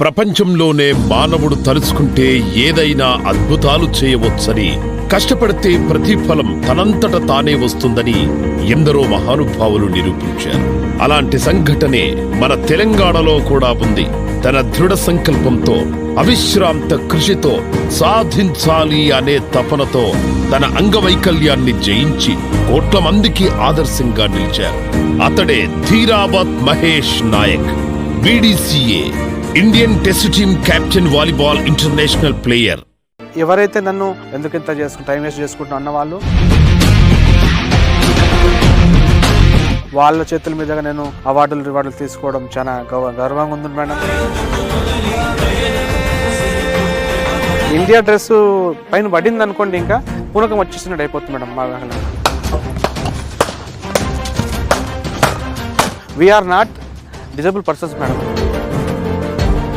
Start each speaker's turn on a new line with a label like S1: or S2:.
S1: ప్రపంచంలోనే మానవుడు తలుచుకుంటే ఏదైనా అద్భుతాలు చేయవచ్చని, కష్టపడితే ప్రతిఫలం తనంతట తానే వస్తుందని ఎందరో మహానుభావులు నిరూపించారు. అలాంటి సంఘటనే మన తెలంగాణలో కూడా ఉంది. తన దృఢ సంకల్పంతో, అవిశ్రాంత కృషితో, సాధించాలి అనే తపనతో తన అంగవైకల్యాన్ని జయించి కోట్ల మందికి ఆదర్శంగా నిలిచారు. అతడే Dheerabad Mahesh Nayak, BDCA Indian test team captain, volleyball international player.
S2: ఎవరైతే నన్ను ఎందుకింత టైం వేస్ట్ చేసుకుంటున్నా అన్న వాళ్ళ చేతుల మీదుగా నేను రివార్డులు తీసుకోవడం చాలా గర్వంగా ఉంది మేడం. ఇండియా డ్రెస్ పైన పడింది అనుకోండి, ఇంకా పూనకం వచ్చేసినట్టు అయిపోతుంది మేడం. మా we are not disable persons madam.